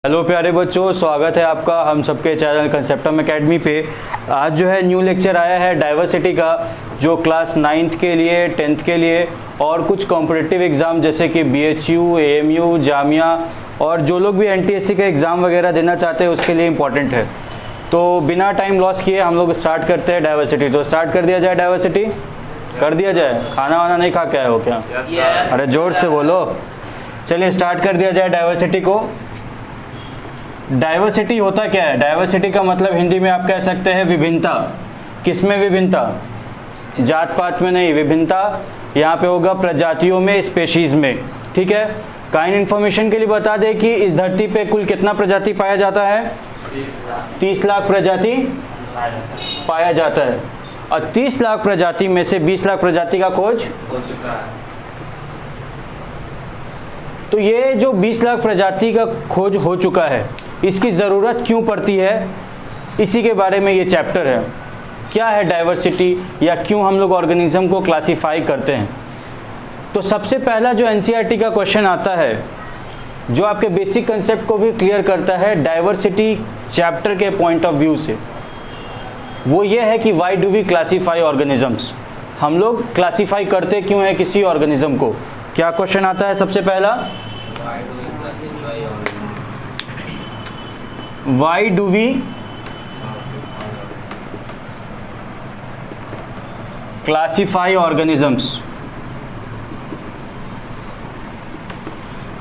Hello प्यारे बच्चों, स्वागत है आपका हम सबके चैनल कंसेप्टम एकेडमी पे। आज जो है न्यू लेक्चर आया है डाइवर्सिटी का, जो क्लास 9th के लिए, 10th के लिए और कुछ कॉम्पिटिटिव एग्ज़ाम जैसे कि BHU, AMU, जामिया और जो लोग भी NTSC का एग्ज़ाम वगैरह देना चाहते हैं उसके लिए इम्पॉर्टेंट है। तो बिना टाइम लॉस किए हम लोग स्टार्ट करते हैं डाइवर्सिटी। तो स्टार्ट कर दिया जाए, डाइवर्सिटी कर दिया जाए। खाना वाना नहीं खा के आए हो क्या? Yes. अरे ज़ोर से बोलो। चलिए स्टार्ट कर दिया जाए डाइवर्सिटी को। डाइवर्सिटी होता क्या है? डाइवर्सिटी का मतलब हिंदी में आप कह सकते हैं विभिन्नता। किसमें विभिन्नता? जात पात में नहीं, विभिन्नता यहाँ पे होगा प्रजातियों में, स्पेशीज में। ठीक है। काइंड इन्फॉर्मेशन के लिए बता दें कि इस धरती पे कुल कितना प्रजाति पाया जाता है? 30 लाख प्रजाति पाया जाता है। और 30 लाख प्रजाति में से 20 लाख प्रजाति का खोज हो चुका है। तो ये जो 20 लाख प्रजाति का खोज हो चुका है, इसकी ज़रूरत क्यों पड़ती है, इसी के बारे में ये चैप्टर है। क्या है डाइवर्सिटी या क्यों हम लोग ऑर्गेनिज्म को क्लासिफाई करते हैं। तो सबसे पहला जो NCERT का क्वेश्चन आता है, जो आपके बेसिक कंसेप्ट को भी क्लियर करता है डाइवर्सिटी चैप्टर के पॉइंट ऑफ व्यू से, वो ये है कि why do we classify organisms. हम लोग क्लासीफाई करते क्यों है किसी ऑर्गेनिज्म को। क्या क्वेश्चन आता है सबसे पहला? Why do we classify organisms.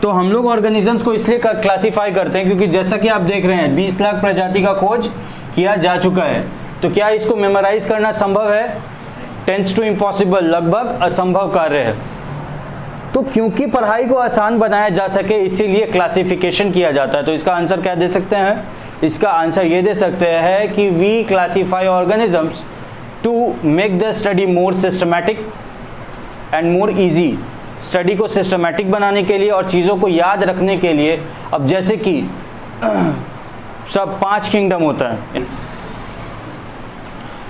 तो हम लोग ऑर्गेनिजम्स को इसलिए क्लासीफाई करते हैं क्योंकि जैसा कि आप देख रहे हैं 20 लाख प्रजाति का खोज किया जा चुका है। तो क्या इसको मेमोराइज करना संभव है? टेंस टू इम्पॉसिबल, लगभग असंभव कार्य है। तो क्योंकि पढ़ाई को आसान बनाया जा सके इसीलिए क्लासिफिकेशन किया जाता है। तो इसका आंसर क्या दे सकते हैं? इसका आंसर ये दे सकते हैं कि we classify organisms to make the study more systematic and more easy. Study को सिस्टमैटिक बनाने के लिए और चीज़ों को याद रखने के लिए। अब जैसे कि सब 5 किंगडम होता है,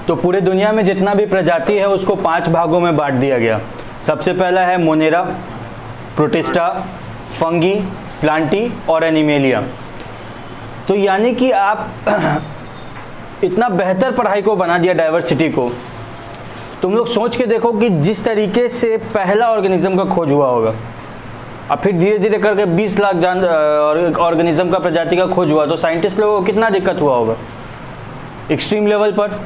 तो पूरे दुनिया में जितना भी प्रजाति है उसको 5 भागों में बांट दिया गया। सबसे पहला है मोनेरा, प्रोटिस्टा, फंगी, प्लांटी और एनिमेलिया। तो यानी कि आप इतना बेहतर पढ़ाई को बना दिया डाइवर्सिटी को। तुम लोग सोच के देखो कि जिस तरीके से पहला ऑर्गेनिज्म का खोज हुआ होगा, अब फिर धीरे धीरे करके 20 लाख ऑर्गेनिज्म का प्रजाति का खोज हुआ, तो साइंटिस्ट लोगों को कितना दिक्कत हुआ होगा एक्सट्रीम लेवल पर।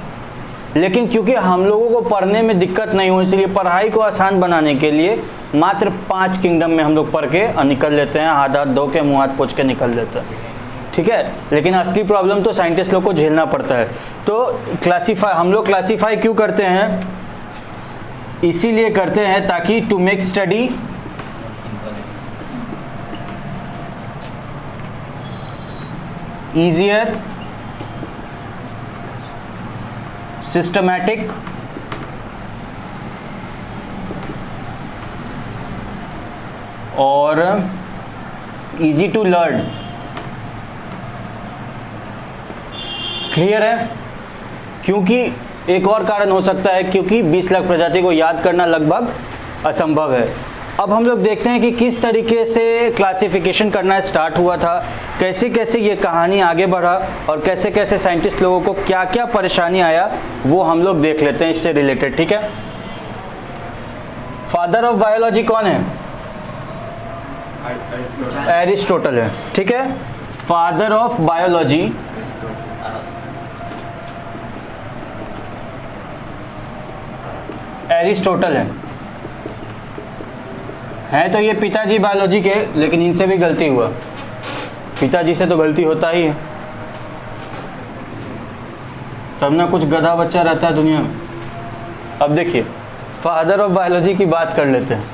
लेकिन क्योंकि हम लोगों को पढ़ने में दिक्कत नहीं हो, इसलिए पढ़ाई को आसान बनाने के लिए मात्र 5 किंगडम में हम लोग पढ़ के निकल लेते हैं, हाथ धो के मुँह हाथ पोंछ के निकल लेते हैं। ठीक है। लेकिन असली प्रॉब्लम तो साइंटिस्ट लोग को झेलना पड़ता है। तो हम लोग क्लासीफाई क्यों करते हैं? इसीलिए करते हैं ताकि to make study easier, systematic और इजी टू लर्न। क्लियर है? क्योंकि एक और कारण हो सकता है, क्योंकि 20 लाख प्रजाति को याद करना लगभग असंभव है। अब हम लोग देखते हैं कि किस तरीके से क्लासिफिकेशन करना स्टार्ट हुआ था, कैसे कैसे ये कहानी आगे बढ़ा और कैसे कैसे साइंटिस्ट लोगों को क्या क्या परेशानी आया, वो हम लोग देख लेते हैं इससे रिलेटेड। ठीक है। फादर ऑफ बायोलॉजी कौन है? एरिस्टोटल है। ठीक है। फादर ऑफ बायोलॉजी एरिस्टोटल है तो ये पिताजी बायोलॉजी के, लेकिन इनसे भी गलती हुआ। पिताजी से तो गलती होता ही है, तब ना कुछ गधा बच्चा रहता है दुनिया में। अब देखिए फादर ऑफ बायोलॉजी की बात कर लेते हैं।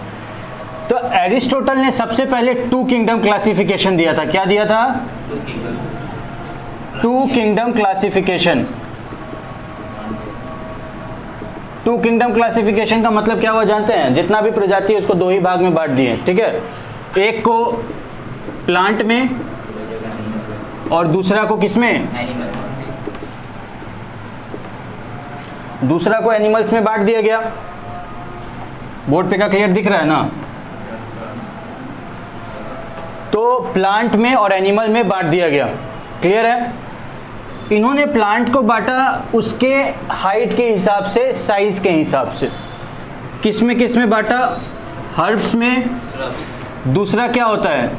तो एरिस्टोटल ने सबसे पहले 2 किंगडम क्लासिफिकेशन दिया था। क्या दिया था? 2 किंगडम क्लासिफिकेशन। 2 किंगडम क्लासिफिकेशन का मतलब क्या हुआ जानते हैं? जितना भी प्रजाति है उसको 2 ही भाग में बांट दिए। ठीक है। एक को प्लांट में और दूसरा को किसमें? दूसरा को एनिमल्स में बांट दिया गया। बोर्ड पे का क्लियर दिख रहा है ना? तो प्लांट में और एनिमल में बांट दिया गया। क्लियर है? इन्होंने प्लांट को बांटा उसके हाइट के हिसाब से, साइज के हिसाब से। किस में बांटा? हर्ब्स में, दूसरा क्या होता है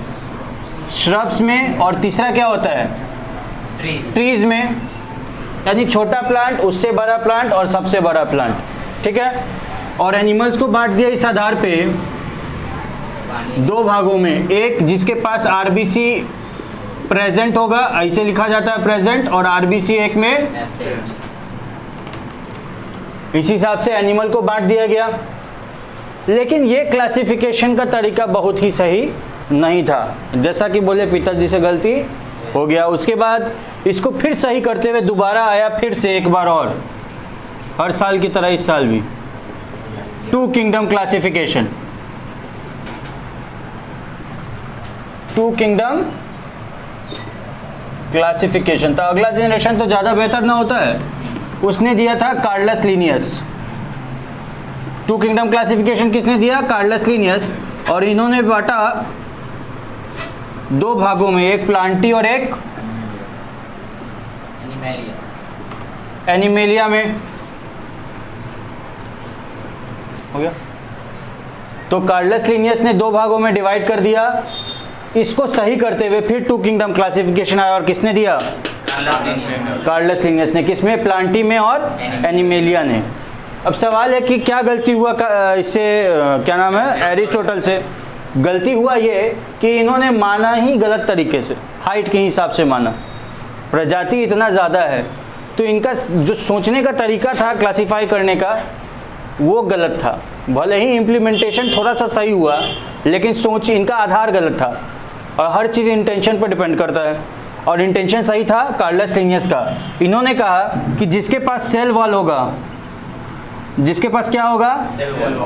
श्रब्स में, और तीसरा क्या होता है ट्रीज में। यानी छोटा प्लांट, उससे बड़ा प्लांट और सबसे बड़ा प्लांट। ठीक है? और एनिमल्स को बांट दिया इस आधार पे दो भागों में, एक जिसके पास आरबीसी प्रेजेंट होगा, ऐसे लिखा जाता है प्रेजेंट, और आरबीसी एक में एब्सेंट। इस हिसाब से एनिमल को बांट दिया गया। लेकिन ये क्लासिफिकेशन का तरीका बहुत ही सही नहीं था। जैसा कि बोले पिताजी से गलती हो गया। उसके बाद इसको फिर सही करते हुए दोबारा आया, फिर से एक बार और, हर साल की तरह इस साल भी, two kingdom classification. Two kingdom classification. तो अगला जनरेशन तो ज़्यादा बेहतर ना होता है, उसने दिया था Carolus Linnaeus. Two kingdom classification किसने दिया? Carolus Linnaeus. और इन्होंने बांटा दो भागों में, एक प्लांटी और एक एनिमेलिया में। हो गया? तो कार्लस लिनियस ने दो भागों में डिवाइड कर दिया। इसको सही करते हुए फिर टू किंगडम क्लासिफिकेशन आया, और किसने दिया? कार्लस लिनियस ने। किसमें? प्लांटी में और एनिमेलिया ने। अब सवाल है कि क्या गलती हुआ इससे, क्या नाम है, एरिस्टोटल से। गलती हुआ ये कि इन्होंने माना ही गलत तरीके से, हाइट के हिसाब से माना। प्रजाति इतना ज़्यादा है तो इनका जो सोचने का तरीका था क्लासिफाई करने का, वो गलत था। भले ही इम्प्लीमेंटेशन थोड़ा सा सही हुआ, लेकिन सोच, इनका आधार गलत था। और हर चीज़ इंटेंशन पर डिपेंड करता है, और इंटेंशन सही था कार्लस लिनियस का। इन्होंने कहा कि जिसके पास सेल वॉल होगा, जिसके पास क्या होगा,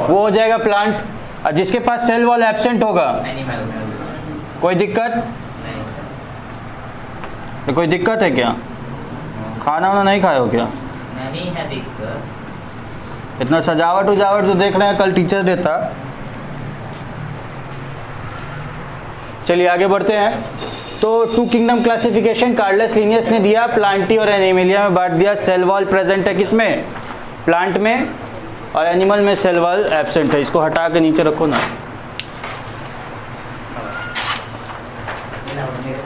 वो हो जाएगा प्लांट, और जिसके पास सेल वॉल एब्सेंट होगा कोई दिक्कत? तो कोई दिक्कत है क्या? खाना वाना नहीं खाए हो क्या? नहीं है दिक्कत। इतना सजावट उजावट जो देख रहे हैं, कल टीचर्स डे था। चलिए आगे बढ़ते हैं। तो two kingdom classification Carolus Linnaeus ने दिया, प्लांटी और एनिमेलिया में बांट दिया। सेल वॉल प्रेजेंट है किसमें? प्लांट में, और एनिमल में सेल वॉल एब्सेंट है। इसको हटा के नीचे रखो ना।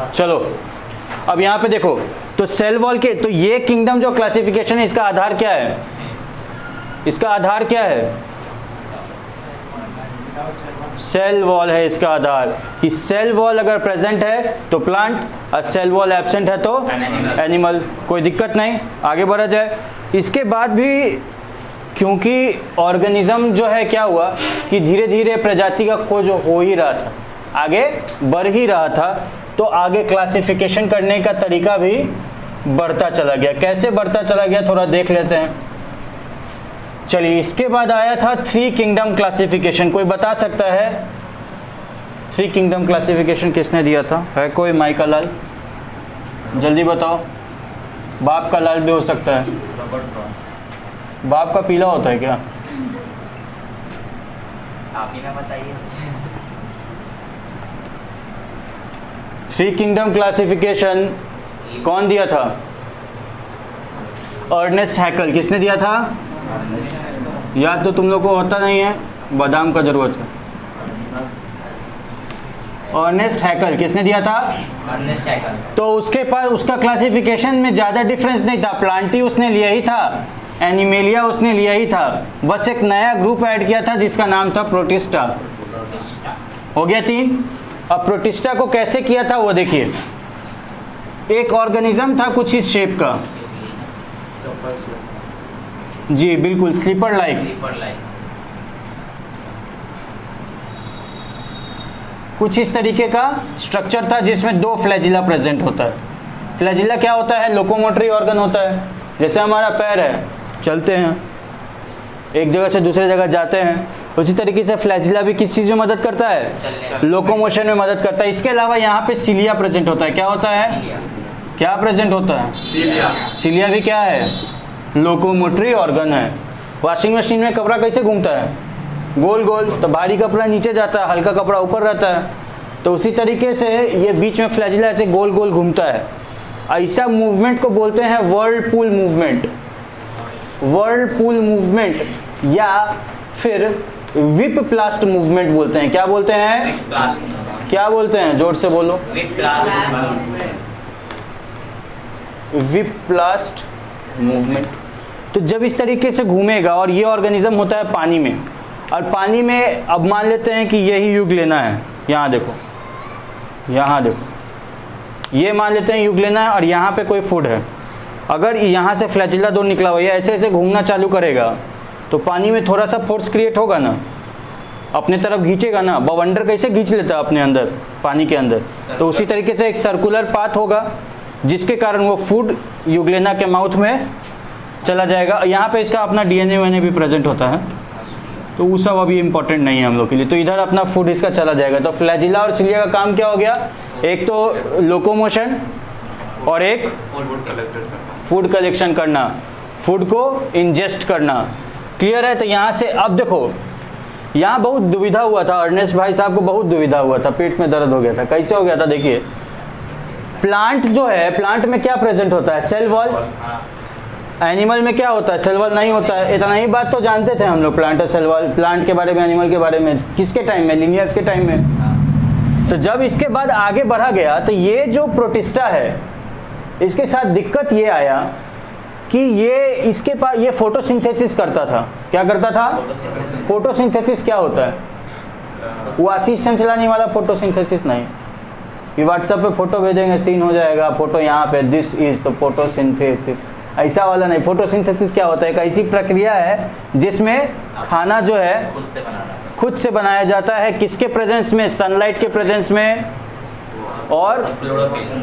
चलो अब यहाँ पे देखो, तो सेल वॉल के, तो ये किंगडम जो क्लासिफिकेशन है, इसका आधार क्या है? इसका आधार क्या है? सेल वॉल है इसका आधार। कि सेल वॉल अगर प्रेजेंट है तो प्लांट, और सेल वॉल एब्सेंट है तो एनिमल। कोई दिक्कत नहीं, आगे बढ़ा जाए। इसके बाद भी क्योंकि ऑर्गेनिज्म जो है, क्या हुआ कि धीरे धीरे प्रजाति का खोज हो ही रहा था, आगे बढ़ ही रहा था, तो आगे क्लासिफिकेशन करने का तरीका भी बढ़ता चला गया। कैसे बढ़ता चला गया थोड़ा देख लेते हैं। चलिए, इसके बाद आया था थ्री किंगडम क्लासिफिकेशन। कोई बता सकता है थ्री किंगडम क्लासिफिकेशन किसने दिया था? है कोई? माई का लाल, जल्दी बताओ। बाप का लाल भी हो सकता है। बाप का पीला होता है क्या? आप ही ना बताइए। थ्री किंगडम क्लासिफिकेशन कौन दिया था? अर्नेस्ट हैकल। किसने दिया था? याद तो तुम लोग को होता नहीं है, बादाम का जरूरत है। अर्नेस्ट हैकल किसने दिया था? अर्नेस्ट हैकल। तो उसके पास, उसका क्लासिफिकेशन में ज़्यादा डिफरेंस नहीं था। प्लांटी उसने लिया ही था, एनिमेलिया उसने लिया ही था, बस एक नया ग्रुप ऐड किया था जिसका नाम था प्रोटिस्टा। हो गया तीन। अब प्रोटिस्टा को कैसे किया था वो देखिए। एक ऑर्गेनिज्म था कुछ इस शेप का, जी बिल्कुल, स्लीपर लाइक, कुछ इस तरीके का स्ट्रक्चर था जिसमें दो फ्लैजिला प्रेजेंट होता है। फ्लैजिला क्या होता है? लोकोमोटरी ऑर्गन होता है। जैसे हमारा पैर है, चलते हैं, एक जगह से दूसरे जगह जाते हैं, उसी तरीके से फ्लैजिला भी किस चीज़ में मदद करता है? लोकोमोशन में मदद करता है। इसके अलावा यहाँ पे सिलिया प्रेजेंट होता है। क्या होता है? क्या प्रेजेंट होता है? सिलिया भी क्या है? लोकोमोटरी ऑर्गन है। वॉशिंग मशीन में कपड़ा कैसे घूमता है? गोल गोल। तो भारी कपड़ा नीचे जाता है, हल्का कपड़ा ऊपर रहता है। तो उसी तरीके से ये बीच में फ्लैजिला ऐसे गोल गोल घूमता है। ऐसा मूवमेंट को बोलते हैं व्हर्लपूल मूवमेंट, व्हर्लपूल मूवमेंट, या फिर विप प्लास्ट मूवमेंट बोलते हैं। क्या बोलते हैं? क्या बोलते हैं? जोर से बोलो। Whip प्लास्ट movement. तो जब इस तरीके से घूमेगा, और ये ऑर्गेनिज्म होता है पानी में, और पानी में अब मान लेते हैं कि यही युग लेना है, यहाँ देखो, यहाँ देखो, ये मान लेते हैं युग लेना है, और यहाँ पे कोई फूड है। अगर यहाँ से फ्लैजिला 2 निकला हुआ है, ऐसे ऐसे घूमना चालू करेगा तो पानी में थोड़ा सा फोर्स क्रिएट होगा ना, अपने तरफ खींचेगा ना। बवंडर कैसे खींच लेता है अपने अंदर, पानी के अंदर, तो उसी तरीके से एक सर्कुलर पाथ होगा जिसके कारण वो फूड युगलेना के माउथ में चला जाएगा। यहाँ पे इसका अपना डीएनए वीएनए भी प्रेजेंट होता है, तो वो सब अभी इम्पोर्टेंट नहीं है हम लोग के लिए। तो इधर अपना फूड इसका चला जाएगा। तो फ्लैजिला और सिलिया का काम क्या हो गया? एक तो लोकोमोशन और एक फूड कलेक्शन करना, फूड को इंजेस्ट करना। क्लियर है? तो यहाँ से अब देखो, यहाँ बहुत दुविधा हुआ था, अर्नेस्ट भाई साहब को बहुत दुविधा हुआ था, पेट में दर्द हो गया था। कैसे हो गया था? देखिए, प्लांट जो है, प्लांट में क्या प्रेजेंट होता है? Cell wall. एनिमल में क्या होता है? सेल वॉल नहीं होता है। इतना ही बात तो जानते थे हम लोग, प्लांट और सेल वॉल, प्लांट के बारे में, एनिमल के बारे में। किसके टाइम में? लिनियर्स के टाइम में। तो जब इसके बाद आगे बढ़ा गया तो ये जो प्रोटिस्टा है, इसके साथ दिक्कत ये आया कि ये इसके पास ये फोटोसिंथेसिस करता था। क्या करता था? फोटोसिंथेसिस क्या होता है? वो असिस्टेंट चलाने वाला फोटोसिंथेसिस नहीं। ये व्हाट्सएप पे फोटो भेजेंगे, सीन हो जाएगा, फोटो यहाँ पे, दिस इज तो फोटोसिंथेसिस, ऐसा वाला नहीं। फोटोसिंथेसिस क्या होता है? एक ऐसी प्रक्रिया है जिसमें खाना जो है खुद से बनाया जाता है। किसके प्रेजेंस में? सनलाइट के प्रेजेंस में और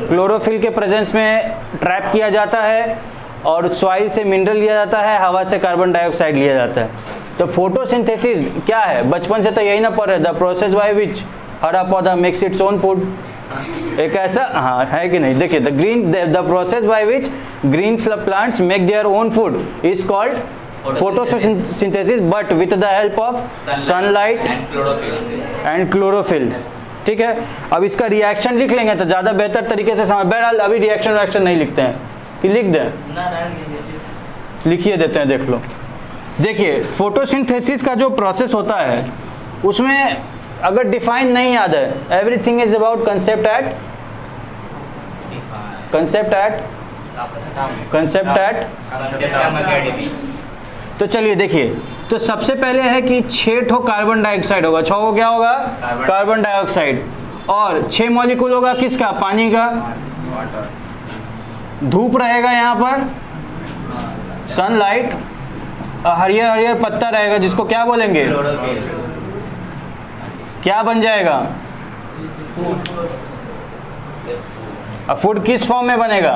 क्लोरोफिल के प्रेजेंस में ट्रैप किया जाता है, और सॉइल से मिनरल लिया जाता है, हवा से कार्बन डाइऑक्साइड लिया जाता है। तो फोटोसिंथेसिस क्या है? बचपन से तो यही ना पढ़ रहे, द प्रोसेस बाय विच हरा पौधा मेक्स इट्स ओन फूड। एक ऐसा, हाँ है कि नहीं? देखिए, the process by which green plants make their own food is called photosynthesis, but with the help of sunlight and chlorophyll. ठीक है, अब इसका रिएक्शन लिख लेंगे तो ज़्यादा बेहतर तरीके से समझ। बहरहाल अभी रिएक्शन नहीं लिखते हैं कि लिख दें? लिखिए देते हैं, देख लो। देखिए, फोटोसिंथेसिस का जो प्रोसेस होता है उसमें अगर डिफाइन नहीं याद है, everything is about concept at. तो चलिए देखिए, तो सबसे पहले है कि 6 ठो कार्बन डाइऑक्साइड होगा। 6 को क्या होगा? Carbon dioxide. और 6 मॉलिक्यूल होगा किसका? पानी का। धूप रहेगा यहाँ पर, सनलाइट, हरियर हरियर पत्ता रहेगा जिसको क्या बोलेंगे? क्या बन जाएगा? अब फूड किस फॉर्म में बनेगा?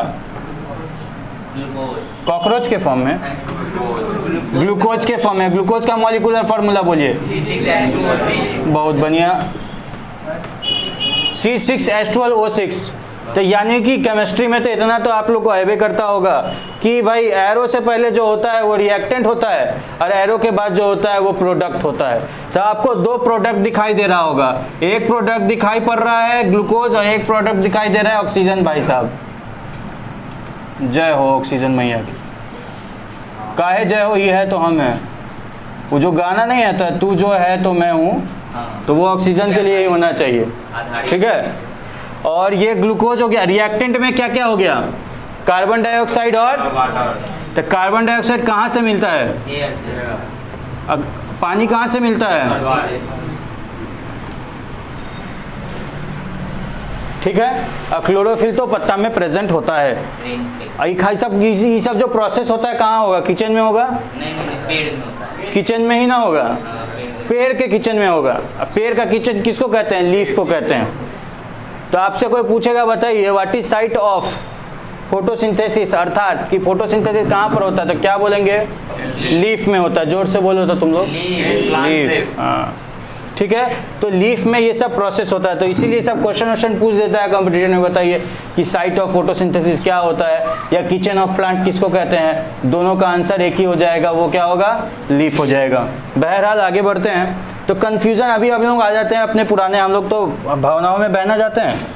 कॉकरोच के फॉर्म में, ग्लूकोज के फॉर्म में। ग्लूकोज का मॉलिक्यूलर फार्मूला बोलिए। बहुत बढ़िया, C6H12O6। तो यानी कि केमिस्ट्री में तो इतना तो आप लोग को अवे करता होगा कि भाई एरो से पहले जो होता है वो रिएक्टेंट होता है, और एरो के बाद जो होता है वो प्रोडक्ट होता है। तो आपको 2 प्रोडक्ट दिखाई दे रहा होगा, एक प्रोडक्ट दिखाई पड़ रहा है ग्लूकोज, और एक प्रोडक्ट दिखाई दे रहा है ऑक्सीजन। भाई साहब जय हो ऑक्सीजन मैया की। काहे जय हो? ये है तो हम हैं। वो जो गाना नहीं आता, तू जो है तो मैं हूँ, तो वो ऑक्सीजन के लिए ही होना चाहिए। ठीक है, और ये ग्लूकोज हो गया। रिएक्टेंट में क्या क्या हो गया? कार्बन डाइऑक्साइड और तो कार्बन डाइऑक्साइड कहाँ से मिलता है? अब पानी कहाँ से मिलता है? ठीक है, अब क्लोरोफिल तो पत्ता में प्रेजेंट होता है। ये सब जो प्रोसेस होता है कहाँ होगा? किचन में होगा? नहीं, पेड़ में होता है। किचन में ही ना होगा, पेड़ के किचन में होगा। अब पेड़ का किचन किसको कहते हैं? लीफ को कहते हैं। तो आपसे कोई पूछेगा, बताइए what is site of photosynthesis, अर्थात कि फोटोसिंथेसिस कहाँ पर होता है, तो क्या बोलेंगे? लीफ में होता है। जोर से बोलो तो तुम लोग, लीफ। हाँ, ठीक है। तो लीफ में ये सब प्रोसेस होता है, तो इसीलिए सब क्वेश्चन पूछ देता है कंपटीशन में, बताइए कि साइट ऑफ फोटोसिंथेसिस क्या होता है या किचन ऑफ प्लांट किसको कहते हैं। दोनों का आंसर एक ही हो जाएगा, वो क्या होगा, लीफ हो जाएगा। बहरहाल आगे बढ़ते हैं। तो कन्फ्यूज़न अभी हम लोग आ जाते हैं अपने पुराने, हम लोग तो भावनाओं में बहना जाते हैं।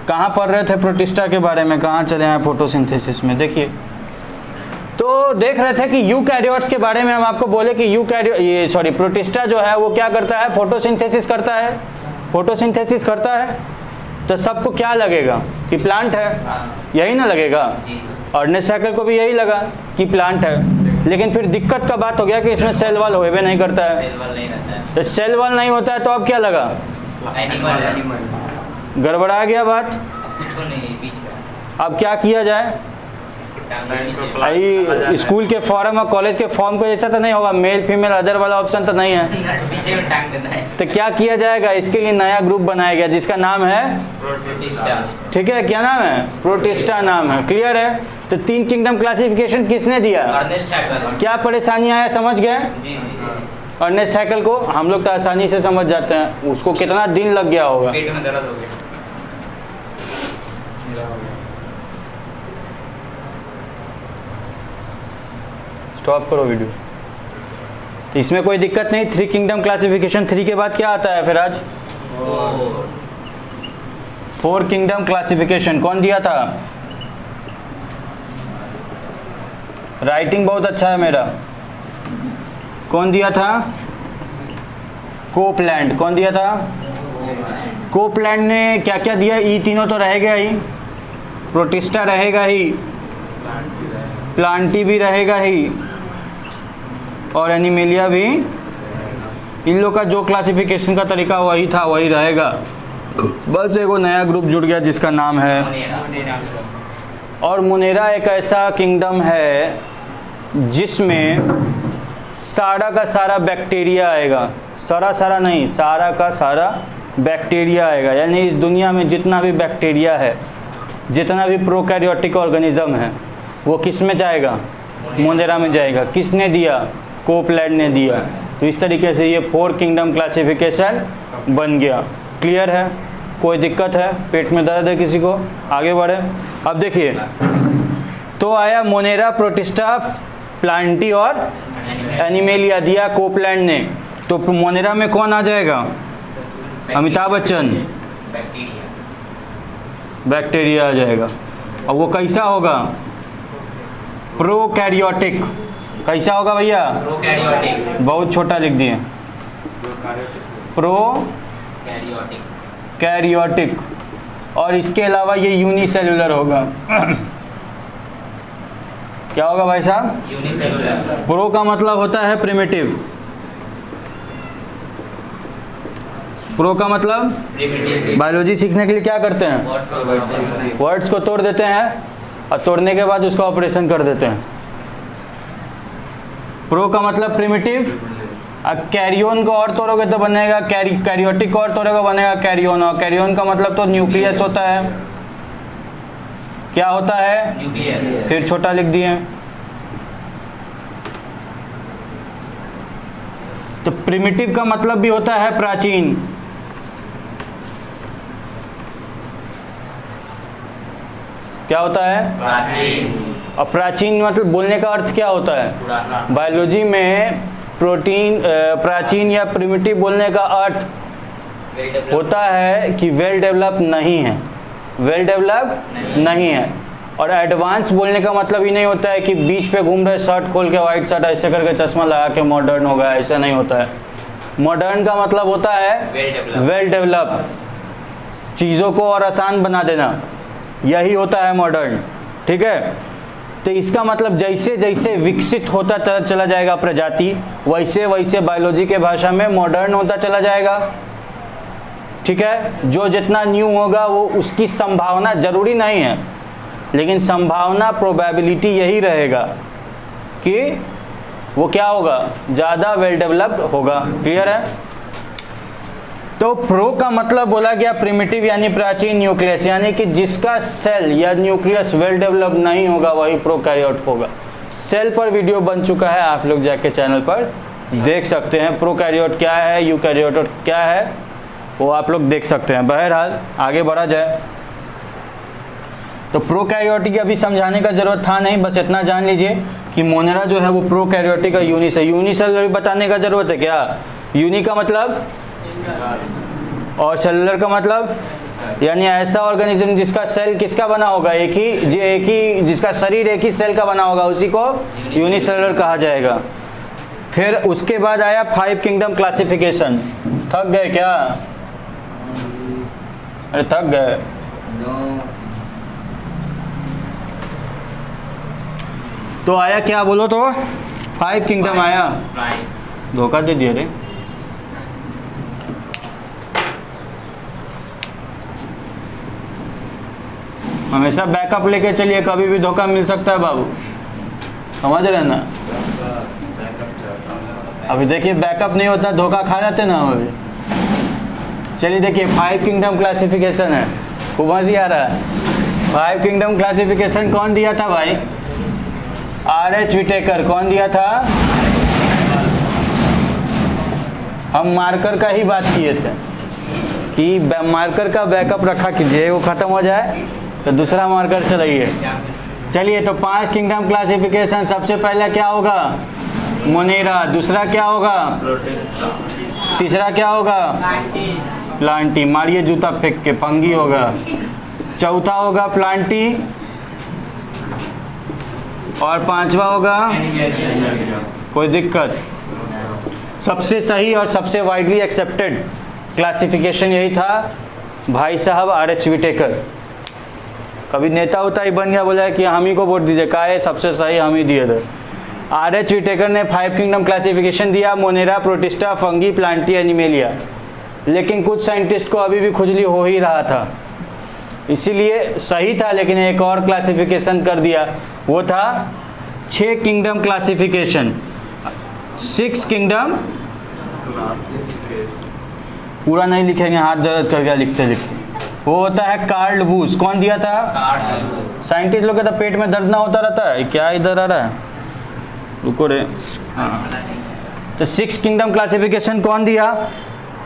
कहाँ पढ़ रहे थे प्रोटिस्टा के बारे में, कहाँ चले हैं फोटोसिंथेसिस में। देखिए तो देख रहे थे कि यूकैरियोट्स के बारे में हम आपको बोले कि प्रोटिस्टा जो है वो क्या करता है, फोटोसिंथेसिस करता है। फोटोसिंथेसिस करता है तो सबको क्या लगेगा कि प्लांट है, यही ना लगेगा। अर्नेस्ट हैकेल को भी यही लगा कि प्लांट है, लेकिन फिर दिक्कत का बात हो गया कि इसमें सेल वॉल होवे नहीं करता है। तो सेल वॉल नहीं होता है तो अब क्या लगा, एनिमल। गड़बड़ा गया बात। कुछ नहीं बीच का। अब क्या किया जाए, आई स्कूल के फॉर्म और कॉलेज के फॉर्म को जैसा तो नहीं होगा, मेल फीमेल अदर वाला ऑप्शन तो नहीं है। पीछे में टांग देना है। तो क्या किया जाएगा, इसके लिए नया ग्रुप बनाया गया जिसका नाम है प्रोटिस्टा। ठीक है, क्या नाम है, प्रोटिस्टा नाम है। क्लियर है। तो 3 किंगडम क्लासिफिकेशन किसने दिया, अर्नेस्ट हैकेल। क्या परेशानी आया समझ गए। जी जी। अर्नेस्ट हैकेल को हम लोग तो आसानी से समझ जाते हैं, उसको कितना दिन लग गया होगा। पेट में दर्द हो गया। स्टॉप करो वीडियो। तो इसमें कोई दिक्कत नहीं। 3 किंगडम क्लासिफिकेशन, 3 के बाद क्या आता है फिर आज, 4 किंगडम क्लासिफिकेशन। कौन दिया था, राइटिंग बहुत अच्छा है मेरा। कौन दिया था, कोपलैंड। कौन दिया था, कोपलैंड ने क्या क्या दिया, ई तीनों तो रहेगा ही, प्रोटिस्टा रहेगा ही, प्लांटी भी रहेगा ही, और एनिमेलिया भी। इन लोग का जो क्लासिफिकेशन का तरीका वही था वही रहेगा, बस एगो नया ग्रुप जुड़ गया जिसका नाम है। और मोनेरा एक ऐसा किंगडम है जिसमें सारा का सारा बैक्टीरिया आएगा, सारा नहीं, सारा का सारा बैक्टीरिया आएगा। यानी इस दुनिया में जितना भी बैक्टीरिया है, जितना भी प्रोकैरियोटिक ऑर्गेनिज्म है, वो किस में जाएगा, मोनेरा में जाएगा। किसने दिया, कोपलैंड ने दिया। तो इस तरीके से ये 4 किंगडम क्लासिफिकेशन बन गया। क्लियर है, कोई दिक्कत है, पेट में दर्द है किसी को, आगे बढ़े। अब देखिए तो आया मोनेरा, प्रोटिस्टा, प्लांटी और एनिमेलिया दिया कोपलैंड ने। तो मोनेरा में कौन आ जाएगा, अमिताभ बच्चन, बैक्टीरिया आ जाएगा। और वो कैसा होगा, प्रोकैरियोटिक। कैसा होगा भैया, प्रोकैरियोटिक। बहुत छोटा लिख दिए, कैरियोटिक। और इसके अलावा ये यूनिसेलुलर होगा। क्या होगा भाई साहब, यूनिसेलुलर। प्रो का मतलब होता है प्रिमिटिव। प्रो का मतलब प्रिमिटिव। बायोलॉजी सीखने के लिए क्या करते हैं, वर्ड्स को तोड़ देते हैं और तोड़ने के बाद उसका ऑपरेशन कर देते हैं। प्रो का मतलब प्रिमिटिव। अब कैरियोन को और तोड़ोगे तो बनेगा कैरियोटिक को और तोड़ोगे बनेगा कैरियोन। और कैरियोन का मतलब तो न्यूक्लियस होता है। क्या होता है, न्यूक्लियस। फिर छोटा लिख दिए। तो प्रिमिटिव का मतलब भी होता है प्राचीन। क्या होता है, प्राचीन। और प्राचीन मतलब बोलने का अर्थ क्या होता है, पुराना। बायोलॉजी में प्राचीन या प्रिमिटिव बोलने का अर्थ होता है कि वेल डेवलप नहीं है, वेल डेवलप नहीं है। और एडवांस बोलने का मतलब ही नहीं होता है कि बीच पे घूम रहे शर्ट खोल के, वाइट शर्ट ऐसे करके चश्मा लगा के मॉडर्न हो गया, ऐसा नहीं होता है। मॉडर्न का मतलब होता है वेल डेवलप, चीज़ों को और आसान बना देना, यही होता है मॉडर्न। ठीक है। तो इसका मतलब जैसे जैसे विकसित होता चला जाएगा प्रजाति, वैसे वैसे बायोलॉजी के भाषा में मॉडर्न होता चला जाएगा। ठीक है। जो जितना न्यू होगा वो उसकी संभावना, जरूरी नहीं है लेकिन संभावना, प्रोबेबिलिटी यही रहेगा कि वो क्या होगा, ज़्यादा वेल डेवलप्ड होगा। क्लियर है। तो प्रो का मतलब बोला गया प्रिमिटिव यानी प्राचीन, न्यूक्लियस यानी कि जिसका सेल या न्यूक्लियस वेल डेवलप नहीं होगा वही प्रोकैरियोट होगा। सेल पर वीडियो बन चुका है, आप लोग जाके चैनल पर देख सकते हैं। प्रोकैरियोट क्या है, यूकैरियोट क्या है, वो आप लोग देख सकते हैं। बहरहाल आगे बढ़ा जाए तो प्रोकैरियोटिक अभी समझाने का जरूरत था नहीं, बस इतना जान लीजिए कि मोनेरा जो है वो प्रोकैरियोटिक का यूनिस है। यूनिसेलुलर बताने का जरूरत है क्या? यूनि का मतलब और सेलुलर का मतलब यानी ऐसा ऑर्गेनिज्म जिसका सेल किसका बना होगा, एक ही जिसका शरीर एक ही सेल का बना होगा, उसी को यूनिसेलुलर कहा जाएगा। फिर उसके बाद आया 5 किंगडम क्लासिफिकेशन। थक गए क्या? अरे थक गए। तो आया क्या बोलो तो? 5 किंगडम आया। धोखा दे दिया रे। हमेशा बैकअप लेके चलिए, कभी भी धोखा मिल सकता है बाबू, समझ रहे ना? अभी देखिए बैकअप नहीं होता, धोखा खा जाते ना हम अभी। चलिए देखिए 5 किंगडम क्लासिफिकेशन है, खूब हंसी आ रहा है। 5 किंगडम क्लासिफिकेशन कौन दिया था भाई? RH Whittaker. कौन दिया था? हम मार्कर का ही बात किए थे कि मार्कर का बैकअप रखा कीजिए, वो खत्म हो जाए तो दूसरा मार्कर चलाइए। चलिए तो 5 किंगडम क्लासिफिकेशन, सबसे पहला क्या होगा? मोनेरा। दूसरा क्या होगा? तीसरा क्या होगा? प्लांटी। मारिए जूता फेंक के, फंगी होगा। चौथा होगा प्लांटी और पांचवा होगा कोई दिक्कत? सबसे सही और सबसे वाइडली एक्सेप्टेड क्लासिफिकेशन यही था भाई साहब RH विटेकर। कभी नेता होता ही बन गया, बोला कि हम ही को वोट दीजिए, कहा है सबसे सही हम ही दिए थे। RH विटेकर ने 5 किंगडम क्लासिफिकेशन दिया, Monera, protista, fungi, Plantae, animalia. लेकिन कुछ साइंटिस्ट को अभी भी खुजली हो ही रहा था, इसीलिए सही था लेकिन एक और क्लासिफिकेशन कर दिया, वो था 6 किंगडम क्लासिफिकेशन। 6 किंगडम पूरा नहीं लिखेंगे, हाथ दर्द कर गया लिखते लिखते। वो होता है कार्ल वूज। कौन दिया था? साइंटिस्ट लोग कहता पेट में दर्द ना होता रहता है, क्या इधर आ रहा है, रुको रे। तो 6 किंगडम क्लासिफिकेशन कौन दिया?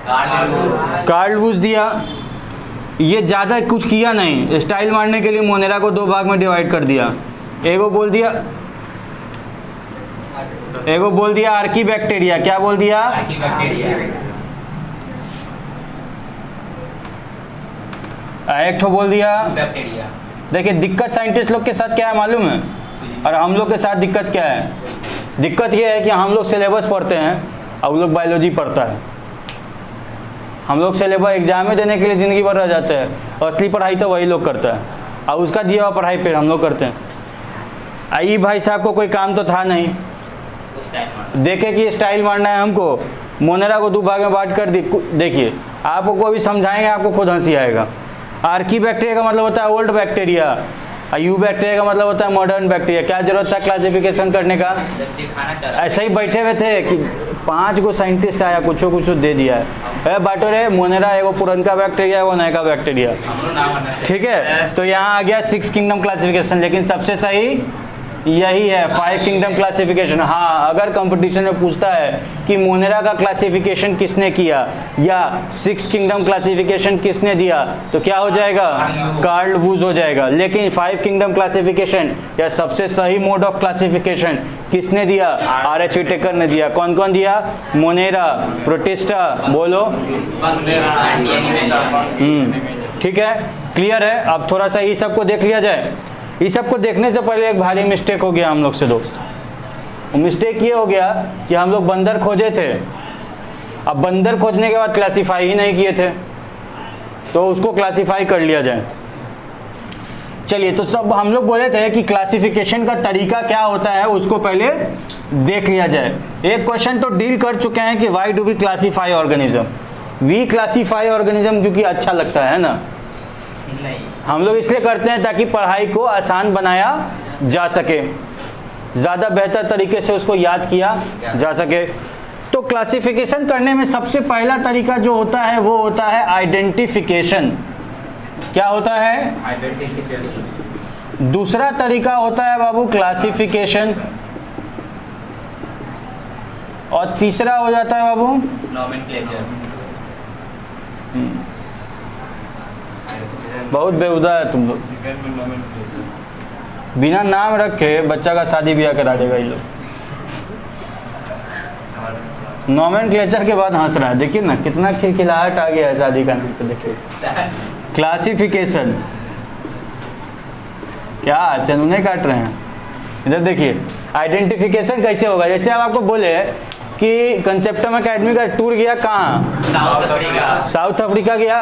कार्ल वूज दिया। ये ज़्यादा कुछ किया नहीं, स्टाइल मारने के लिए मोनेरा को 2 भाग में डिवाइड कर दिया। एगो बोल दिया आर्की बैक्टीरिया। क्या बोल दिया? एक ठो बोल दिया बैक्टीरिया। देखिए दिक्कत साइंटिस्ट लोग के साथ क्या है मालूम है, और हम लोग के साथ दिक्कत क्या है? दिक्कत ये है कि हम लोग सिलेबस पढ़ते हैं और वो लोग बायोलॉजी पढ़ता है। हम लोग सिलेबस एग्जाम में देने के लिए ज़िंदगी भर रह जाते हैं, असली पढ़ाई तो वही लोग करता है और उसका दिया हुआ पढ़ाई फिर हम लोग करते हैं। आई भाई साहब को कोई काम तो था नहीं, देखे कि स्टाइल मारना है हमको, मोनेरा को 2 भाग में बांट कर दी। देखिए आपको को भी समझाएंगे, आपको खुद हंसी आएगा। आर्की बैक्टीरिया का मतलब होता है ओल्ड बैक्टीरिया, और यू बैक्टीरिया का मतलब होता है मॉडर्न बैक्टीरिया। क्या जरूरत था क्लासिफिकेशन करने का? ऐसे ही बैठे हुए थे कि 5 गो साइंटिस्ट आया, कुछ दे दिया है बाटो रे। मोनेरा एगो पुरनका बैक्टीरिया है, वो नया बैक्टीरिया, ठीक है। तो यहाँ आ गया 6 किंगडम क्लासिफिकेशन, लेकिन सबसे सही यही है 5 किंगडम क्लासिफिकेशन। हाँ, अगर कंपटीशन में पूछता है कि मोनेरा का क्लासिफिकेशन किसने किया या 6 किंगडम क्लासिफिकेशन किसने दिया, तो क्या हो जाएगा? कार्ल वूज हो जाएगा। लेकिन 5 किंगडम क्लासिफिकेशन या सबसे सही मोड ऑफ क्लासिफिकेशन किसने दिया? RH विटेकर ने दिया। कौन कौन दिया? मोनेरा, प्रोटिस्टा, बोलो। ठीक है, क्लियर है। अब थोड़ा सा ये सबको देख लिया जाए। इस सब को देखने से पहले एक भारी मिस्टेक हो गया हम लोग से दोस्त। मिस्टेक ये हो गया कि हम लोग बंदर खोजे थे, अब बंदर खोजने के बाद क्लासिफाई ही नहीं किए थे, तो उसको क्लासिफाई कर लिया जाए। चलिए, तो सब हम लोग बोले थे कि क्लासिफिकेशन का तरीका क्या होता है उसको पहले देख लिया जाए। एक क्वेश्चन तो डील कर चुके हैं कि why do we classify organism. We classify organism क्योंकि अच्छा लगता है ना, हम लोग इसलिए करते हैं ताकि पढ़ाई को आसान बनाया जा सके, ज़्यादा बेहतर तरीके से उसको याद किया जा सके। तो क्लासिफिकेशन करने में सबसे पहला तरीका जो होता है वो होता है आइडेंटिफिकेशन। क्या होता है? आइडेंटिफिकेशन। दूसरा तरीका होता है बाबू क्लासिफिकेशन। और तीसरा हो जाता है बाबू nomenclature. बहुत बेहुदा है तुम लोग, सेकंड में nomenclature. बिना नाम रखे बच्चा का शादी ब्याह करा देगा ये लोग। नॉमेनक्लेचर के बाद हंस रहा है, देखिए ना कितना खिलखिलाहट आ गया है शादी का नाम पे। देखिए क्लासिफिकेशन, क्या चनुने काट रहे हैं। इधर देखिए आइडेंटिफिकेशन कैसे होगा। जैसे अब आपको बोले कि कंसेप्टम एकेडमी का टूर गया कहाँ, South Africa. साउथ अफ्रीका गया,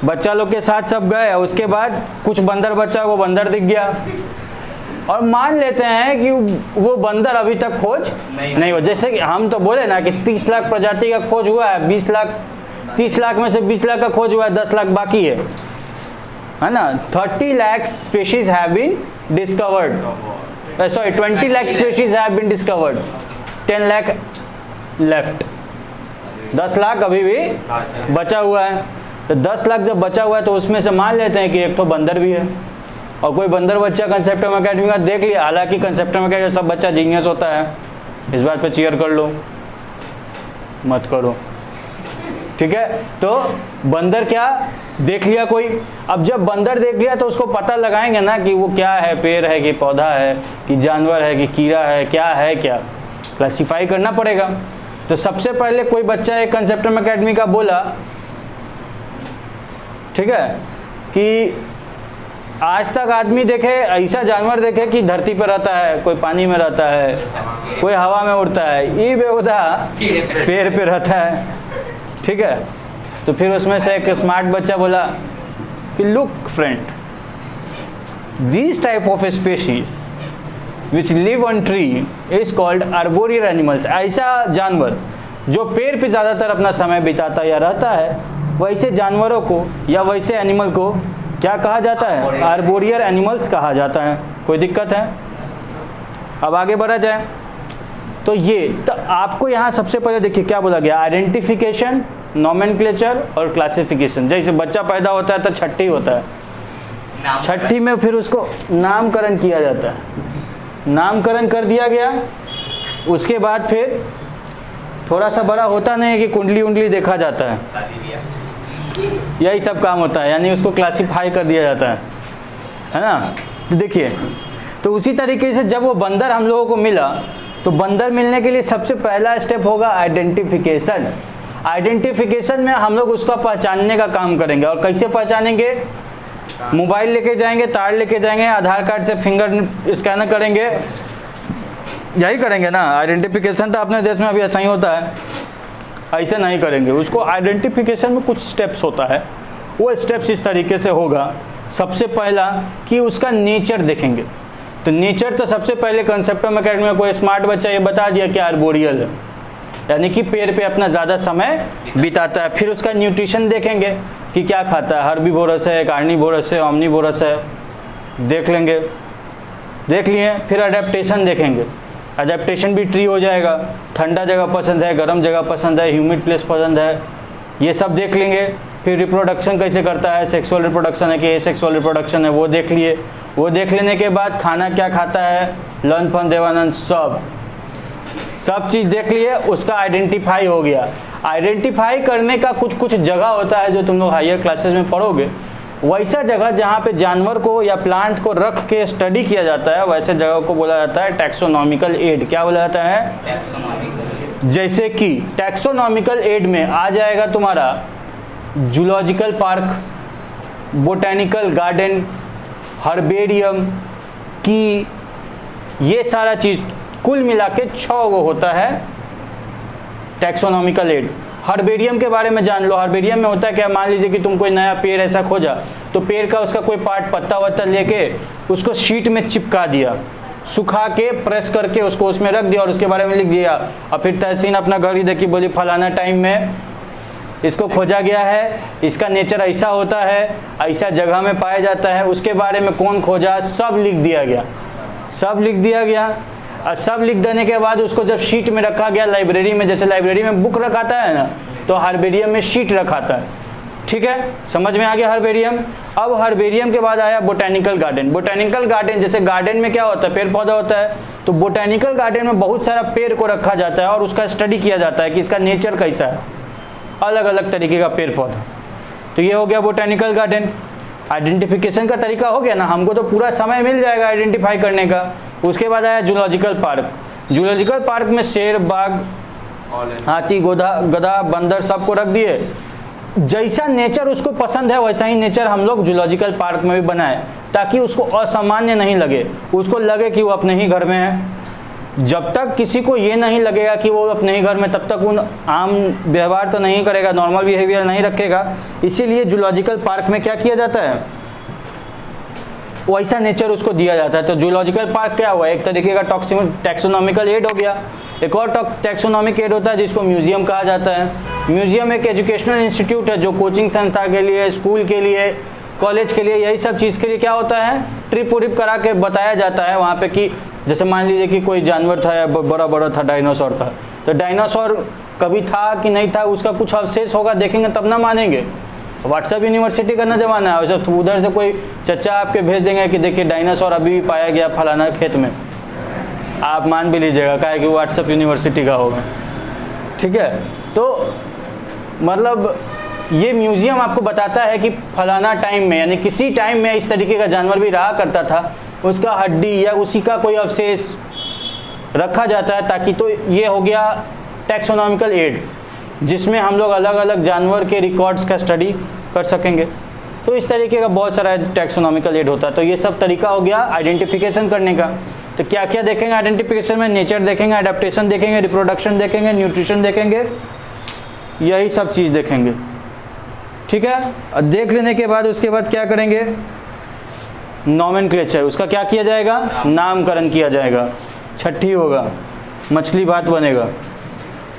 बच्चा लोग के साथ सब गए, उसके बाद कुछ बंदर बच्चा को बंदर दिख गया और मान लेते हैं कि वो बंदर अभी तक खोज नहीं हुआ। जैसे कि हम तो बोले ना कि 30 लाख प्रजाति का खोज हुआ है, 20 लाख 30 लाख में से 20 लाख का खोज हुआ है, 10 लाख बाकी है ना। 30 lakh species have been discovered, sorry 20 lakh species have been discovered, 10 lakh left, 10 lakh अभी भी बचा हुआ है। तो 10 लाख जब बचा हुआ है तो उसमें से मान लेते हैं कि एक तो बंदर भी है और कोई बंदर बच्चा कंसेप्टम एकेडमी का देख लिया। हालांकि कंसेप्टम एकेडमी सब बच्चा जीनियस होता है, इस बात पे चीयर कर लो, मत करो, ठीक है। तो बंदर क्या देख लिया कोई, अब जब बंदर देख लिया तो उसको पता लगाएंगे ना कि वो क्या है, पेड़ है कि पौधा है कि जानवर है कि कीड़ा है, क्या क्लासीफाई करना पड़ेगा। तो सबसे पहले कोई बच्चा एक कंसेप्टम एकेडमी का बोला, ठीक है, कि आज तक आदमी देखे ऐसा जानवर देखे कि धरती पर रहता है, कोई पानी में रहता है, कोई हवा में उड़ता है, ये बेहुदा पेड़ पे रहता है, ठीक है। तो फिर उसमें से एक स्मार्ट बच्चा बोला कि look friend, this type of species which live on tree is called arboreal animals. ऐसा जानवर जो पेड़ पे ज़्यादातर अपना समय बिताता या रहता है, वैसे जानवरों को या वैसे एनिमल को क्या कहा जाता है, आर्बोरियल एनिमल्स कहा जाता है। कोई दिक्कत है? अब आगे बढ़ा जाए तो ये तो आपको यहाँ सबसे पहले देखिए क्या बोला गया, आइडेंटिफिकेशन, नॉमेनक्लेचर और क्लासिफिकेशन। जैसे बच्चा पैदा होता है तो छठी होता है, छठी में फिर उसको नामकरण किया जाता है, नामकरण कर दिया गया, उसके बाद फिर थोड़ा सा बड़ा होता नहीं है कि कुंडली उंडली देखा जाता है, यही सब काम होता है, यानी उसको क्लासिफाई कर दिया जाता है ना। तो देखिए, तो उसी तरीके से जब वो बंदर हम लोगों को मिला तो बंदर मिलने के लिए सबसे पहला स्टेप होगा आइडेंटिफिकेशन। आइडेंटिफिकेशन में हम लोग उसका पहचानने का काम करेंगे। और कैसे पहचानेंगे? मोबाइल लेके जाएंगे, तार लेके जाएंगे, आधार कार्ड से फिंगर स्कैनर करेंगे, यही करेंगे ना। आइडेंटिफिकेशन तो अपने देश में अभी ऐसा ही होता है, ऐसे नहीं करेंगे उसको। आइडेंटिफिकेशन में कुछ स्टेप्स होता है, वो स्टेप्स इस तरीके से होगा। सबसे पहला कि उसका नेचर देखेंगे। तो नेचर तो सबसे पहले कंसेप्टम एकेडमी में कोई स्मार्ट बच्चा ये बता दिया कि आर्बोरियल है, यानी कि पेड़ पे अपना ज़्यादा समय बिताता है। फिर उसका न्यूट्रिशन देखेंगे कि क्या खाता है, हर्बीवोरस है, कार्निवोरस है, ओमनीवोरस है, देख लेंगे, देख लिए। फिर अडेप्टेशन देखेंगे, अडेप्टेशन भी ट्री हो जाएगा, ठंडा जगह पसंद है, गर्म जगह पसंद है, ह्यूमिड प्लेस पसंद है, ये सब देख लेंगे। फिर रिप्रोडक्शन कैसे करता है, सेक्सुअल रिप्रोडक्शन है कि एसेक्सुअल रिप्रोडक्शन है, वो देख लिए। वो देख लेने के बाद खाना क्या खाता है, लन फन देवानंद, सब चीज़ देख लिए, उसका आइडेंटिफाई हो गया। आइडेंटिफाई करने का कुछ कुछ जगह होता है जो तुम लोग हायर क्लासेस में पढ़ोगे, वैसा जगह जहाँ पे जानवर को या प्लांट को रख के स्टडी किया जाता है, वैसे जगह को बोला जाता है टैक्सोनॉमिकल एड। क्या बोला जाता है? जैसे कि टैक्सोनॉमिकल एड में आ जाएगा तुम्हारा zoological park, botanical garden, herbarium की, ये सारा चीज़ कुल मिला के 6 गो होता है टैक्सोनॉमिकल एड। हर्बेरियम के बारे में जान लो। हर्बेरियम में होता है क्या, मान लीजिए कि तुम कोई नया पेड़ ऐसा खोजा, तो पेड़ का उसका कोई पार्ट, पत्ता वत्ता लेके उसको शीट में चिपका दिया, सुखा के प्रेस करके उसको उसमें रख दिया और उसके बारे में लिख दिया। और फिर तहसीन अपना घड़ी देखी, बोली फलाना टाइम में इसको खोजा गया है, इसका नेचर ऐसा होता है, ऐसा जगह में पाया जाता है, उसके बारे में कौन खोजा, सब लिख दिया गया, सब लिख दिया गया। और सब लिख देने के बाद उसको जब शीट में रखा गया लाइब्रेरी में, जैसे लाइब्रेरी में बुक रखाता है ना, तो हर्बेरियम में शीट रखाता है। ठीक है, समझ में आ गया हर्बेरियम। अब हर्बेरियम के बाद आया बोटेनिकल गार्डन। बोटेनिकल गार्डन, जैसे गार्डन में क्या होता है, पेड़ पौधा होता है, तो बोटेनिकल गार्डन में बहुत सारा पेड़ को रखा जाता है और उसका स्टडी किया जाता है कि इसका नेचर कैसा है, अलग अलग तरीके का पेड़ पौधा। तो ये हो गया बोटेनिकल गार्डन। आइडेंटिफिकेशन का तरीका हो गया ना, हमको तो पूरा समय मिल जाएगा आइडेंटिफाई करने का। उसके बाद आया जूलॉजिकल पार्क। जूलॉजिकल पार्क में शेर, बाघ, हाथी, गधा, बंदर सबको रख दिए। जैसा नेचर उसको पसंद है वैसा ही नेचर हम लोग जूलॉजिकल पार्क में भी बनाए, ताकि उसको असामान्य नहीं लगे, उसको लगे कि वो अपने ही घर में है। जब तक किसी को ये नहीं लगेगा कि वो अपने ही घर में, तब तक वो आम व्यवहार तो नहीं करेगा, नॉर्मल बिहेवियर नहीं रखेगा। इसीलिए जूलॉजिकल पार्क में क्या किया जाता है, वैसा नेचर उसको दिया जाता है। तो जूलॉजिकल पार्क क्या हुआ, एक तरीके का टैक्सोनॉमिकल एड हो गया। एक और टैक्सोनॉमिक एड होता है जिसको म्यूजियम कहा जाता है। म्यूजियम एक एजुकेशनल इंस्टीट्यूट है जो कोचिंग संस्था के लिए, स्कूल के लिए, कॉलेज के लिए, यही सब चीज़ के लिए क्या होता है, ट्रिप उरिप करा के बताया जाता है वहाँ पे कि जैसे मान लीजिए कि कोई जानवर था, बड़ा बड़ा था, डायनासोर था, तो डायनासोर कभी था कि नहीं था, उसका कुछ अवशेष होगा, देखेंगे तब ना मानेंगे। व्हाट्सएप यूनिवर्सिटी का ना जमाना है, वैसे तो उधर से कोई चचा आपके भेज देंगे कि देखिए डायनासोर अभी भी पाया गया फलाना खेत में, आप मान भी लीजिएगा, क्या है कि व्हाट्सएप यूनिवर्सिटी का होगा। ठीक है, तो मतलब ये म्यूजियम आपको बताता है कि फलाना टाइम में, यानी किसी टाइम में इस तरीके का जानवर भी रहा करता था, उसका हड्डी या उसी का कोई अवशेष रखा जाता है, ताकि, तो ये हो गया टैक्सोनॉमिकल एड, जिसमें हम लोग अलग अलग जानवर के रिकॉर्ड्स का स्टडी कर सकेंगे। तो इस तरीके का बहुत सारा टैक्सोनॉमिकल एड होता है। तो ये सब तरीका हो गया आइडेंटिफिकेशन करने का। तो क्या क्या देखेंगे आइडेंटिफिकेशन में, नेचर देखेंगे, अडेप्टेशन देखेंगे, रिप्रोडक्शन देखेंगे, न्यूट्रिशन देखेंगे, यही सब चीज़ देखेंगे। ठीक है, और देख लेने के बाद उसके बाद क्या करेंगे, नॉमेनक्लेचर, उसका क्या किया जाएगा, नामकरण किया जाएगा। छठी होगा, मछली भात बनेगा।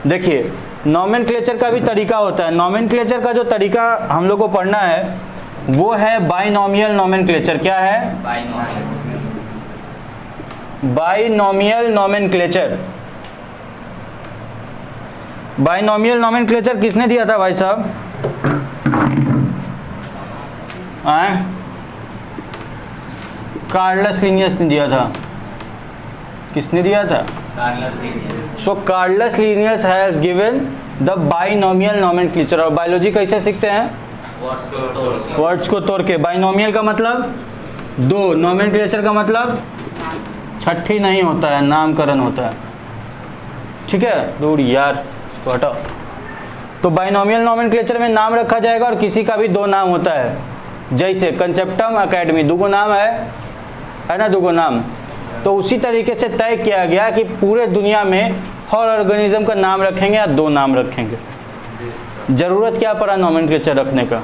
देखिए नॉमेनक्लेचर का भी तरीका होता है। नॉमेनक्लेचर का जो तरीका हम लोग को पढ़ना है वो है बाइनोमियल नॉमेनक्लेचर। क्या है, बाइनोमियल नॉमेनक्लेचर। बाइनोमियल नॉमेनक्लेचर किसने दिया था भाई साहब, कार्लस लिनियस ने दिया था। किसने दिया था, so Carolus Linnaeus has given the binomial nomenclature. और बायोलॉजी कैसे सीखते हैं, वर्ड्स को तोड़ के। बाइनोमियल का मतलब दो, नॉमेनक्लेचर का मतलब छठी नहीं होता है, नामकरण होता है। ठीक है, दूर यार इसको हटाओ। तो बाइनोमियल नॉमेनक्लेचर में नाम रखा जाएगा और किसी का भी दो नाम होता है। जैसे कंसेप्टम एकेडमी, दुगो नाम है ना, दुगो नाम। तो उसी तरीके से तय किया गया कि पूरे दुनिया में हर ऑर्गेनिज्म का नाम रखेंगे या दो नाम रखेंगे। ज़रूरत क्या पड़ा नॉमेनक्लेचर रखने का।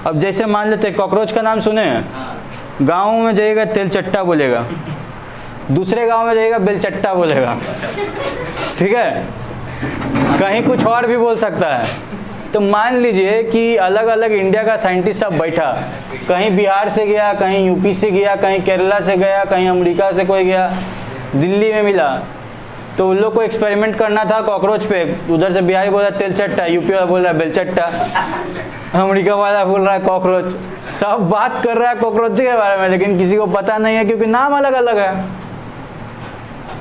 अब जैसे मान लेते कॉकरोच का नाम सुने हैं, गाँव में जाइएगा तेलचट्टा बोलेगा, दूसरे गांव में जाइएगा बेलचट्टा बोलेगा। ठीक है, कहीं कुछ और भी बोल सकता है। तो मान लीजिए कि अलग अलग इंडिया का साइंटिस्ट सब बैठा, कहीं बिहार से गया, कहीं यूपी से गया, कहीं केरला से गया, कहीं अमेरिका से कोई गया, दिल्ली में मिला, तो उन लोग को एक्सपेरिमेंट करना था कॉकरोच पे। उधर से बिहारी बोल रहा है तेलचट्टा, यूपी वाला बोल रहा है बेलचट्टा, अमेरिका वाला बोल रहा है कॉकरोच। सब बात कर रहा है कॉकरोच के बारे में, लेकिन किसी को पता नहीं है क्योंकि नाम अलग अलग है।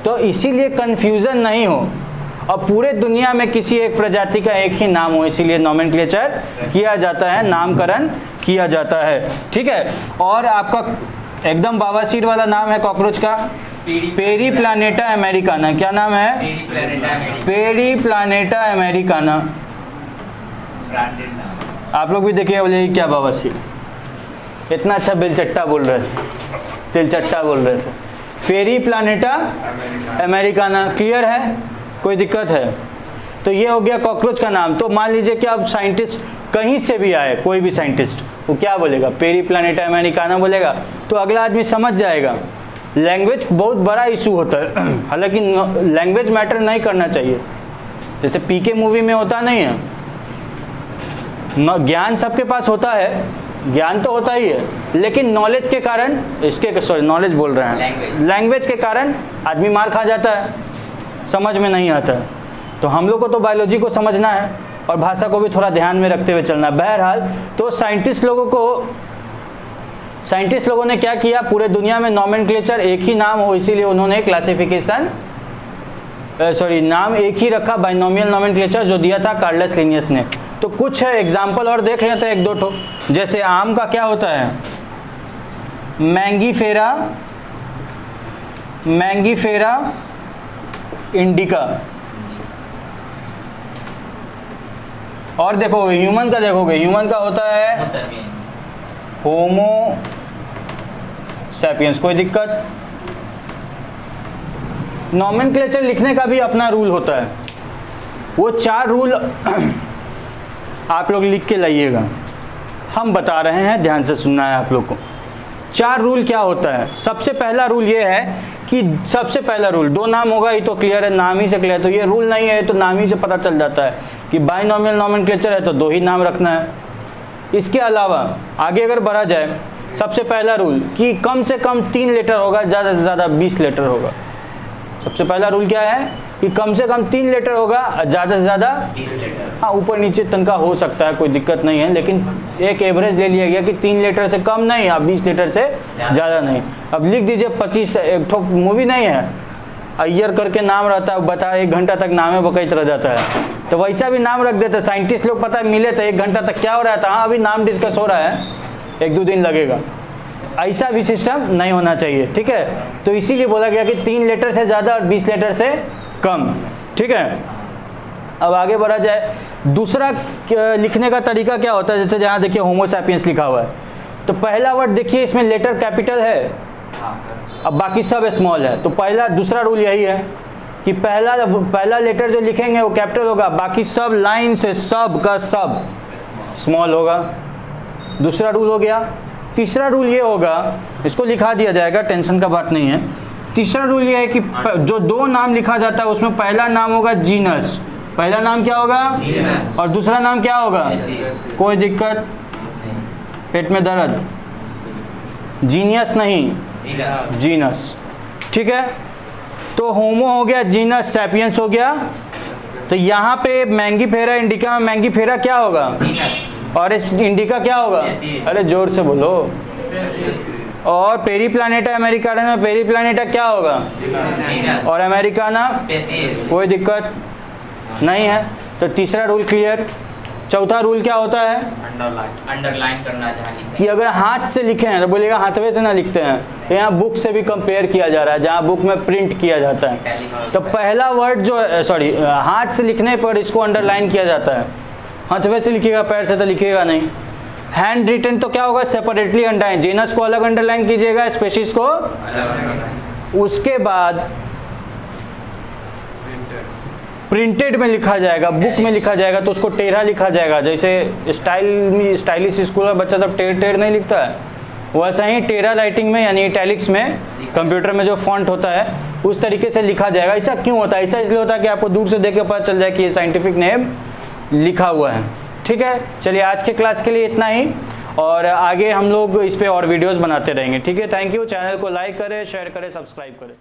तो इसीलिए कंफ्यूजन नहीं हो और पूरे दुनिया में किसी एक प्रजाति का एक ही नाम हो, इसीलिए नॉमेनक्लेचर किया जाता है, नामकरण किया जाता है। ठीक है, और आपका एकदम बावासीर वाला नाम है कॉकरोच का, पेरीप्लानेटा अमेरिकाना। क्या नाम है, पेरीप्लानेटा अमेरिकाना। आप लोग भी देखिए, बोले क्या बावासीर, इतना अच्छा बेलचट्टा बोल रहे थे, तिलचट्टा बोल रहे थे। पेरीप्लानेटा अमेरिकाना, क्लियर है, कोई दिक्कत है। तो ये हो गया कॉकरोच का नाम। तो मान लीजिए कि अब साइंटिस्ट कहीं से भी आए, कोई भी साइंटिस्ट, वो क्या बोलेगा, पेरीप्लानेटा अमेरिकाना बोलेगा, तो अगला आदमी समझ जाएगा। लैंग्वेज बहुत बड़ा इशू होता है, हालांकि लैंग्वेज मैटर नहीं करना चाहिए। जैसे पीके मूवी में होता नहीं है, ज्ञान सबके पास होता है, ज्ञान तो होता ही है, लेकिन नॉलेज के कारण, नॉलेज बोल रहे हैं, लैंग्वेज के कारण आदमी मार खा जाता है, समझ में नहीं आता है। तो हम लोग को तो बायोलॉजी को समझना है, और भाषा को भी थोड़ा ध्यान में रखते हुए चलना। बहरहाल तो साइंटिस्ट लोगों ने क्या किया, पूरे दुनिया में नॉमेनक्लेचर एक ही नाम हो इसीलिए उन्होंने क्लासिफिकेशन नाम एक ही रखा, बाइनोमियल नॉमेनक्लेचर, जो दिया था कार्लस लिनियस ने। तो कुछ एग्जाम्पल और देख लेते हैं, एक दो ठो। जैसे आम का क्या होता है, मैंगीफेरा इंडिका। और देखो ह्यूमन का, देखोगे ह्यूमन का होता है होमो सैपियंस। कोई दिक्कत? नॉमेनक्लेचर लिखने का भी अपना रूल होता है, वो 4 रूल आप लोग लिख के लाइएगा, हम बता रहे हैं, ध्यान से सुनना है आप लोग को। 4 रूल क्या होता है? सबसे पहला रूल ये है कि सबसे पहला रूल, 2 नाम होगा ये तो क्लियर है, नाम ही से क्लियर। तो ये रूल नहीं है, तो नाम ही से पता चल जाता है कि बाइनोमियल नॉमेनक्लेचर है तो 2 ही नाम रखना है। इसके अलावा आगे अगर बढ़ा जाए, सबसे पहला रूल कि कम से कम 3 लेटर होगा, ज़्यादा से ज़्यादा 20 लेटर होगा। सबसे पहला रूल क्या है कि कम से कम 3 लेटर होगा, ज़्यादा से ज़्यादा 20 लेटर। हाँ, ऊपर नीचे तनका हो सकता है, कोई दिक्कत नहीं है, लेकिन एक एवरेज ले लिया गया कि 3 लेटर से कम नहीं, अब 20 लेटर से ज़्यादा नहीं। अब लिख दीजिए 25। एक ठो मूवी नहीं है, अय्यर करके नाम रहता है, बता 1 घंटा तक नामे बकैत रह जाता है, तो वैसा भी नाम रख देते। साइंटिस्ट लोग पता है मिले थे 1 घंटा तक क्या हो रहा था, हाँ अभी नाम डिस्कस हो रहा है, 1-2 दिन लगेगा। ऐसा भी सिस्टम नहीं होना चाहिए, ठीक है। तो इसीलिए बोला गया कि 3 लेटर से ज़्यादा और 20 लेटर से कम, ठीक है। अब आगे बढ़ा जाए, दूसरा लिखने का तरीका क्या होता है, जैसे जहाँ देखिए होमो सैपियंस लिखा हुआ है, तो पहला वर्ड देखिए इसमें लेटर कैपिटल है, अब बाकी सब स्मॉल है। तो दूसरा रूल यही है कि पहला लेटर जो लिखेंगे वो कैपिटल होगा, बाकी सब लाइन से सब का सब स्मॉल होगा। दूसरा रूल हो गया। तीसरा रूल ये होगा, इसको लिखा दिया जाएगा, टेंशन का बात नहीं है। तीसरा रूल ये है कि जो 2 नाम लिखा जाता है उसमें पहला नाम होगा जीनस, पहला नाम क्या होगा, और दूसरा नाम क्या होगा। कोई दिक्कत? पेट में दर्द? जीनियस नहीं, जीनस, ठीक है। तो होमो हो गया, जीनस सैपियंस हो गया। तो यहाँ पे मैंगीफेरा इंडिका में मैंगीफेरा क्या होगा, और इस इंडिका क्या होगा, अरे जोर से बोलो। और पेरीप्लानेटा अमेरिकाना में पेरीप्लानेटा क्या होगा, और अमेरिकाना, कोई दिक्कत नहीं है। तो तीसरा रूल क्लियर। चौथा रूल क्या होता है, अंडरलाइन करना जहाँ लिखा कि अगर हाथ से लिखे हैं तो बोलिएगा हाथवे से ना लिखते हैं, तो यहाँ बुक से भी कंपेयर किया जा रहा है, जहाँ बुक में प्रिंट किया जाता है। तो पहला वर्ड जो हाथ से लिखने पर इसको अंडरलाइन किया जाता है, हाथवे से लिखिएगा, पैर से तो लिखिएगा नहीं। हैंड रिटन तो क्या होगा, सेपरेटली अंडरलाइन, जीनस को अलग अंडरलाइन कीजिएगा, स्पेशीज को। उसके बाद प्रिंटेड में लिखा जाएगा, बुक में लिखा जाएगा, तो उसको टेढ़ा लिखा जाएगा। जैसे स्टाइलिश स्कूल में बच्चा सब टेढ़ नहीं लिखता है, वैसा ही टेढ़ा राइटिंग में यानी इटैलिक्स में कंप्यूटर में जो फॉन्ट होता है उस तरीके से लिखा जाएगा। ऐसा क्यों होता है? ऐसा इसलिए होता है कि आपको दूर से देख के पता चल जाए कि ये साइंटिफिक नेम लिखा हुआ है, ठीक है। चलिए आज के क्लास के लिए इतना ही, और आगे हम लोग इस पे और वीडियोस बनाते रहेंगे, ठीक है। Thank you. चैनल को लाइक करें, शेयर करें, सब्सक्राइब करें।